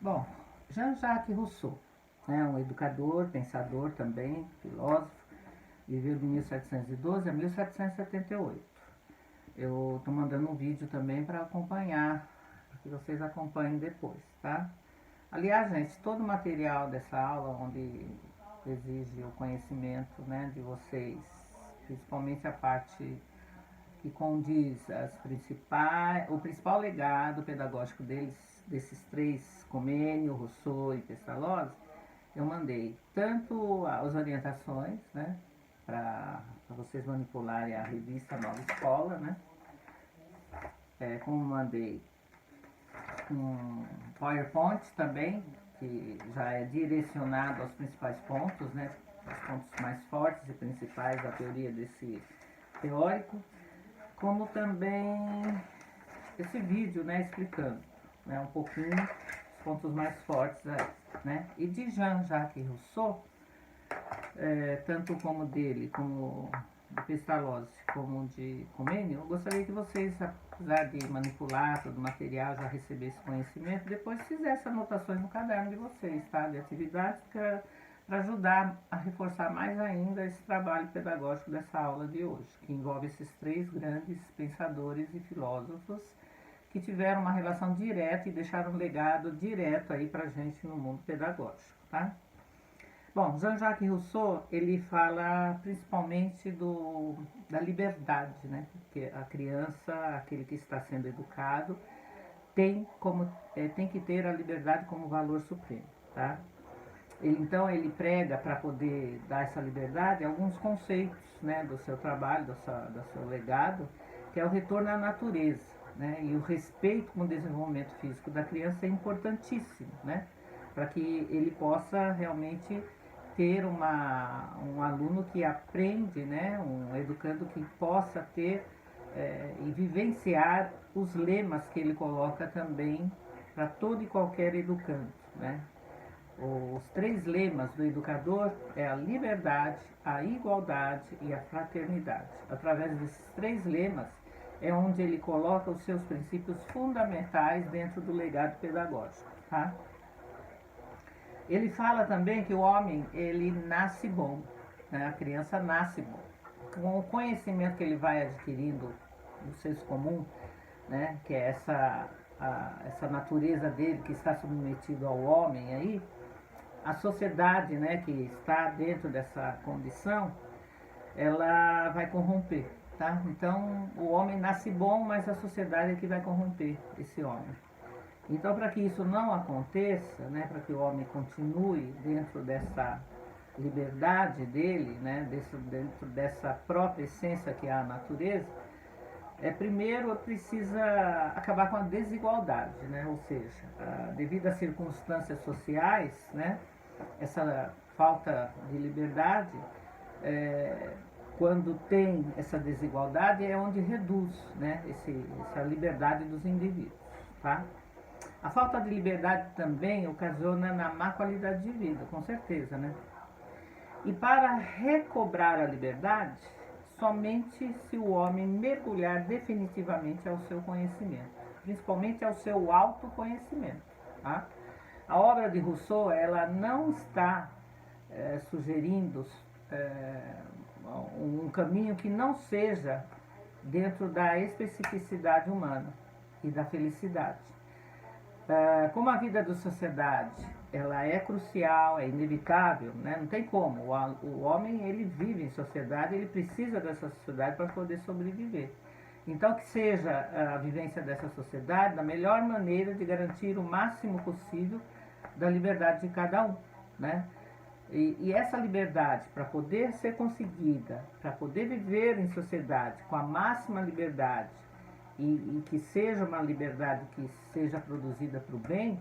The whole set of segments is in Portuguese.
Bom, Jean-Jacques Rousseau, né, um educador, pensador também, filósofo, viveu de 1712 a 1778. Eu estou mandando um vídeo também para acompanhar, para que vocês acompanhem depois, tá? Aliás, gente, todo o material dessa aula, onde exige o conhecimento, né, de vocês, principalmente a parte que condiz o principal legado pedagógico desses três, Comênio, Rousseau e Pestalozzi, eu mandei tanto as orientações, né, para vocês manipularem a revista Nova Escola, né, como mandei um PowerPoint também, que já é direcionado aos principais pontos, né, os pontos mais fortes e principais da teoria desse teórico, como também esse vídeo, né, explicando, né, um pouquinho os pontos mais fortes aí, né. E de Jean-Jacques Rousseau, tanto como dele, como de Pestalozzi, como de Comênio, eu gostaria que vocês, apesar de manipular todo o material, já receber esse conhecimento, depois fizessem anotações no caderno de vocês, tá, de atividades para ajudar a reforçar mais ainda esse trabalho pedagógico dessa aula de hoje, que envolve esses três grandes pensadores e filósofos que tiveram uma relação direta e deixaram um legado direto aí pra gente no mundo pedagógico, tá? Bom, Jean-Jacques Rousseau, ele fala principalmente da liberdade, né? Que a criança, aquele que está sendo educado, tem que ter a liberdade como valor supremo, tá? Então ele prega, para poder dar essa liberdade, alguns conceitos, né, do seu trabalho, do seu legado, que é o retorno à natureza, né, e o respeito com o desenvolvimento físico da criança é importantíssimo, né, para que ele possa realmente ter um aluno que aprende, né, um educando que possa ter e vivenciar os lemas que ele coloca também para todo e qualquer educando, né. Os três lemas do educador é a liberdade, a igualdade e a fraternidade. Através desses três lemas é onde ele coloca os seus princípios fundamentais dentro do legado pedagógico, tá? Ele fala também que o homem, ele nasce bom, né? A criança nasce bom. Com o conhecimento que ele vai adquirindo do senso comum, né? Que é essa natureza dele que está submetido ao homem aí, a sociedade, né, que está dentro dessa condição, ela vai corromper, tá? Então, o homem nasce bom, mas a sociedade é que vai corromper esse homem. Então, para que isso não aconteça, né, para que o homem continue dentro dessa liberdade dele, né, dentro dessa própria essência que é a natureza, primeiro precisa acabar com a desigualdade, né? Ou seja, devido às circunstâncias sociais, né? Essa falta de liberdade, é, quando tem essa desigualdade, é onde reduz, né? Essa liberdade dos indivíduos, tá? A falta de liberdade também ocasiona na má qualidade de vida, com certeza, né? E para recobrar a liberdade, somente se o homem mergulhar definitivamente ao seu conhecimento, principalmente ao seu autoconhecimento. Tá? A obra de Rousseau, ela não está sugerindo um caminho que não seja dentro da especificidade humana e da felicidade. Como a vida da sociedade ela é crucial, é inevitável, né? Não tem como. O homem ele vive em sociedade, ele precisa dessa sociedade para poder sobreviver. Então que seja a vivência dessa sociedade da melhor maneira de garantir o máximo possível da liberdade de cada um, né? E essa liberdade, para poder ser conseguida, para poder viver em sociedade com a máxima liberdade e que seja uma liberdade que seja produzida para o bem,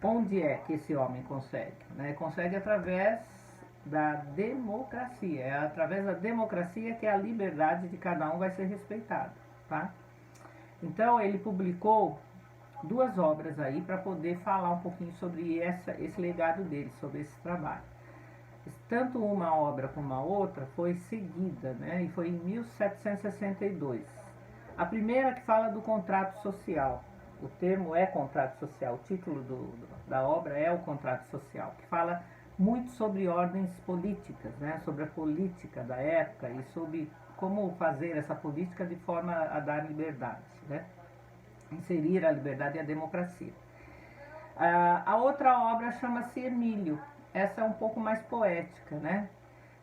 onde é que esse homem consegue? Né? Consegue através da democracia. É através da democracia que a liberdade de cada um vai ser respeitada. Tá? Então ele publicou duas obras aí para poder falar um pouquinho sobre esse legado dele, sobre esse trabalho. Tanto uma obra como a outra foi seguida, né? E foi em 1762. A primeira que fala do contrato social, o termo é contrato social, o título da obra é o contrato social, que fala muito sobre ordens políticas, né, sobre a política da época e sobre como fazer essa política de forma a dar liberdade, né, inserir a liberdade e a democracia. A outra obra chama-se Emílio. Essa é um pouco mais poética, né?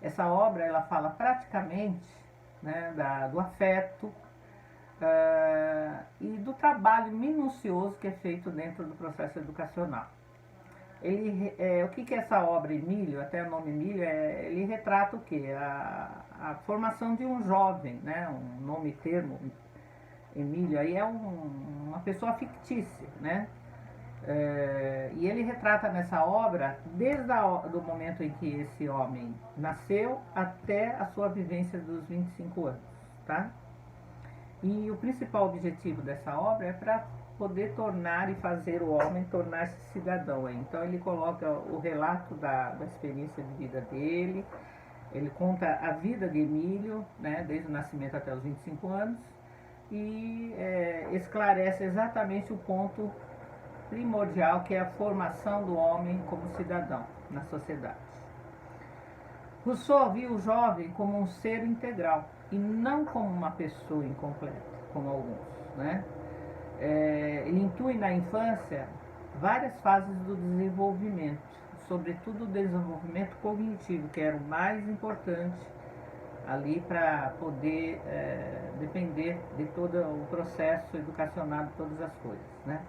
Essa obra ela fala praticamente, né, do afeto e do trabalho minucioso que é feito dentro do processo educacional. O que é essa obra Emílio? Até o nome Emílio, ele retrata o quê? A formação de um jovem, né? Um nome termo Emílio aí é uma pessoa fictícia, né? E ele retrata nessa obra desde do momento em que esse homem nasceu até a sua vivência dos 25 anos, tá? E o principal objetivo dessa obra é para poder tornar e fazer o homem tornar-se cidadão. Então ele coloca o relato da experiência de vida dele, ele conta a vida de Emílio, né, desde o nascimento até os 25 anos, e esclarece exatamente o ponto primordial, que é a formação do homem como cidadão na sociedade. Rousseau viu o jovem como um ser integral e não como uma pessoa incompleta, como alguns, né? Ele intui na infância várias fases do desenvolvimento, sobretudo o desenvolvimento cognitivo, que era o mais importante ali para poder depender de todo o processo educacional de todas as coisas, né?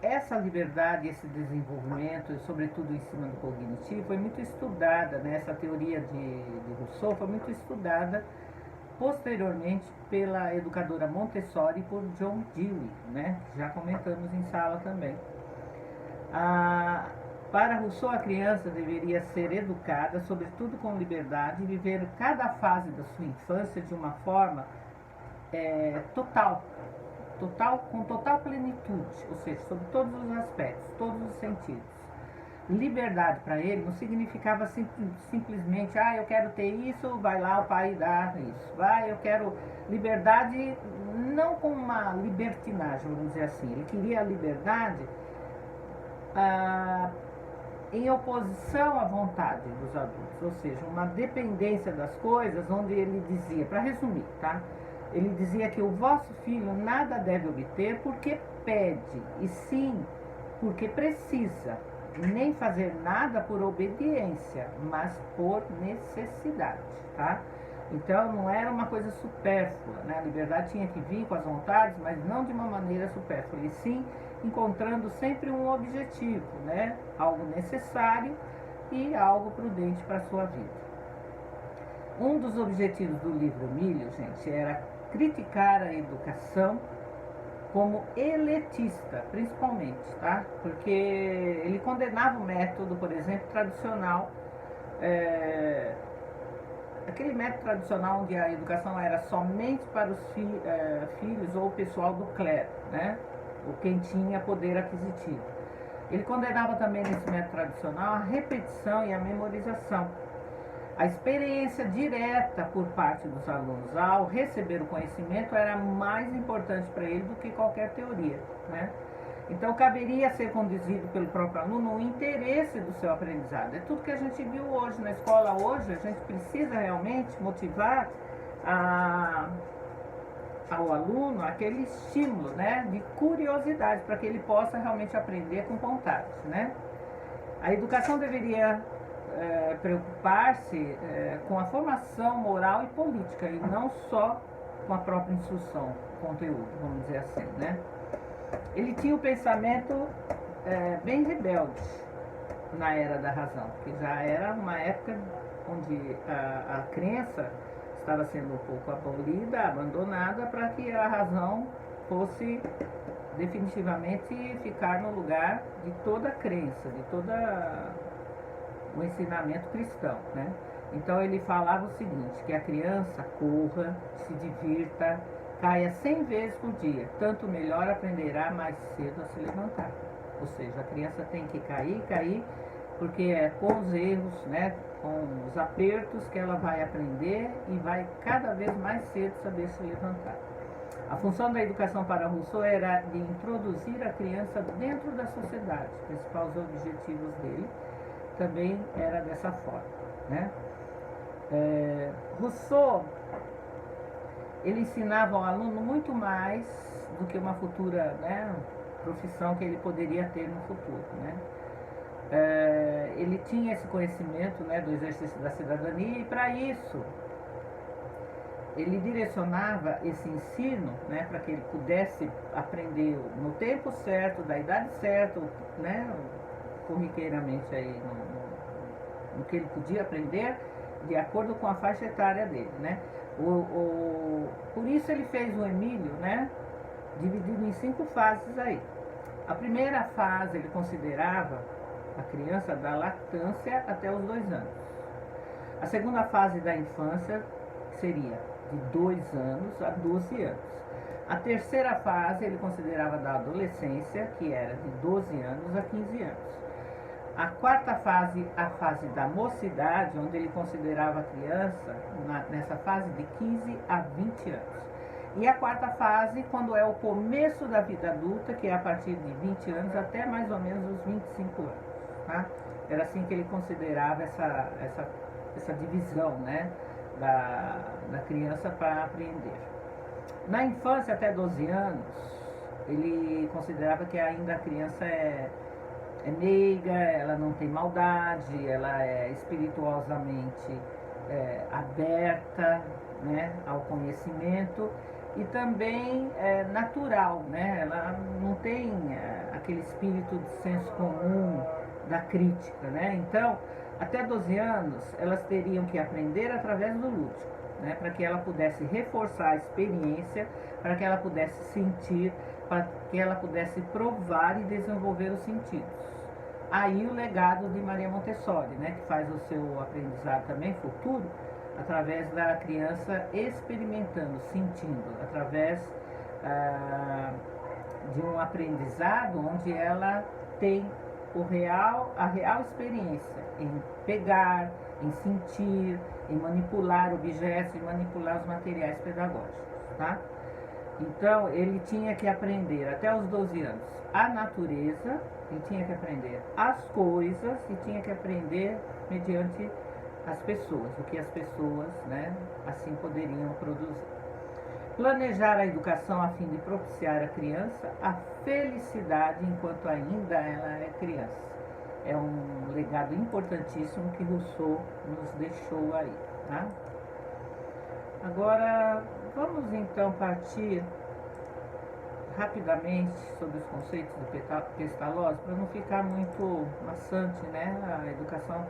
Essa liberdade, esse desenvolvimento, sobretudo em cima do cognitivo, foi muito estudada, né? Essa teoria de Rousseau foi muito estudada posteriormente pela educadora Montessori e por John Dewey, né? Já comentamos em sala também. Para Rousseau, a criança deveria ser educada, sobretudo com liberdade, e viver cada fase da sua infância de uma forma com total plenitude, ou seja, sobre todos os aspectos, todos os sentidos. Liberdade para ele não significava simplesmente, eu quero ter isso, vai lá o pai dá isso. Eu quero liberdade, não com uma libertinagem, vamos dizer assim. Ele queria a liberdade em oposição à vontade dos adultos, ou seja, uma dependência das coisas, onde ele dizia, para resumir, tá? Ele dizia que o vosso filho nada deve obter porque pede, e sim porque precisa, nem fazer nada por obediência, mas por necessidade, tá? Então não era uma coisa supérflua, né? A liberdade tinha que vir com as vontades, mas não de uma maneira supérflua, e sim encontrando sempre um objetivo, né? Algo necessário e algo prudente para a sua vida. Um dos objetivos do livro Emílio, gente, era criticar a educação como elitista, principalmente, tá? Porque ele condenava o método, por exemplo, tradicional, aquele método tradicional onde a educação era somente para os filhos ou o pessoal do clero, né? Ou quem tinha poder aquisitivo. Ele condenava também nesse método tradicional a repetição e a memorização. A experiência direta por parte dos alunos ao receber o conhecimento era mais importante para ele do que qualquer teoria, né? Então caberia ser conduzido pelo próprio aluno o interesse do seu aprendizado. É tudo que a gente viu hoje na escola. Hoje a gente precisa realmente motivar ao aluno aquele estímulo, né, de curiosidade, para que ele possa realmente aprender com vontade, né? A educação deveria preocupar-se com a formação moral e política, e não só com a própria instrução, conteúdo, vamos dizer assim, né? Ele tinha um pensamento bem rebelde na Era da Razão, que já era uma época onde a crença estava sendo um pouco abolida, abandonada, para que a razão fosse definitivamente ficar no lugar de toda a crença, de toda o ensinamento cristão, né? Então ele falava o seguinte, que a criança corra, se divirta, caia 100 vezes por dia, tanto melhor aprenderá mais cedo a se levantar. Ou seja, a criança tem que cair, porque é com os erros, né, com os apertos que ela vai aprender e vai cada vez mais cedo saber se levantar. A função da educação para Rousseau era de introduzir a criança dentro da sociedade. Os principais objetivos dele também era dessa forma, né? Rousseau, ele ensinava ao aluno muito mais do que uma futura, né, profissão que ele poderia ter no futuro, né? Ele tinha esse conhecimento, né, do exercício da cidadania, e para isso ele direcionava esse ensino, né, para que ele pudesse aprender no tempo certo, da idade certa, né, corriqueiramente aí no que ele podia aprender, de acordo com a faixa etária dele, né? Por isso ele fez o Emílio, né, dividido em 5 fases aí. A primeira fase ele considerava a criança da lactância até os 2 anos. A segunda fase da infância seria de 2 anos a 12 anos. A terceira fase ele considerava da adolescência, que era de 12 anos a 15 anos. A quarta fase, a fase da mocidade, onde ele considerava a criança nessa fase de 15 a 20 anos. E a quarta fase, quando é o começo da vida adulta, que é a partir de 20 anos até mais ou menos os 25 anos. Tá? Era assim que ele considerava essa divisão, né, da criança para aprender. Na infância, até 12 anos, ele considerava que ainda a criança é meiga, ela não tem maldade, ela é espirituosamente aberta, né, ao conhecimento, e também é natural, né? Ela não tem aquele espírito de senso comum da crítica, né? Então, até 12 anos, elas teriam que aprender através do lúdico, né? Para que ela pudesse reforçar a experiência, para que ela pudesse sentir, para que ela pudesse provar e desenvolver os sentidos. Aí o legado de Maria Montessori, né? Que faz o seu aprendizado também futuro, através da criança experimentando, sentindo, através de um aprendizado onde ela tem a real experiência em pegar, em sentir, em manipular objetos, em manipular os materiais pedagógicos, tá? Então, ele tinha que aprender até os 12 anos a natureza, ele tinha que aprender as coisas e tinha que aprender mediante as pessoas, o que as pessoas, né, assim poderiam produzir. Planejar a educação a fim de propiciar à criança a felicidade enquanto ainda ela é criança. É um legado importantíssimo que Rousseau nos deixou aí, tá? Agora, vamos então partir rapidamente sobre os conceitos do Pestalozzi, para não ficar muito maçante, né? A educação,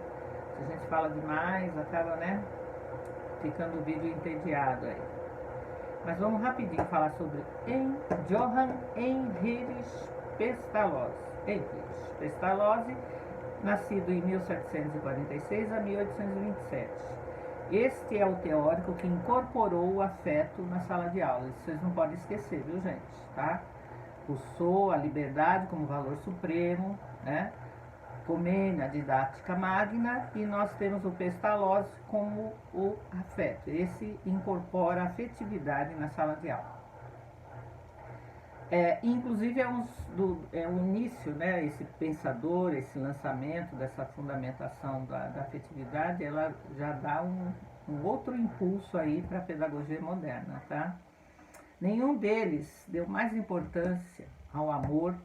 se a gente fala demais, acaba, né, ficando o vídeo entediado aí. Mas vamos rapidinho falar sobre Johann Heinrich Pestalozzi. Pestalozzi, nascido em 1746 a 1827. Este é o teórico que incorporou o afeto na sala de aula. Isso vocês não podem esquecer, viu, gente? Tá? Rousseau, a liberdade como valor supremo, né? Comênia, a didática magna, e nós temos o Pestalozzi como o afeto. Esse incorpora a afetividade na sala de aula. Inclusive é o início, né, esse pensador, esse lançamento dessa fundamentação da afetividade, ela já dá um outro impulso aí para a pedagogia moderna, tá? Nenhum deles deu mais importância ao amor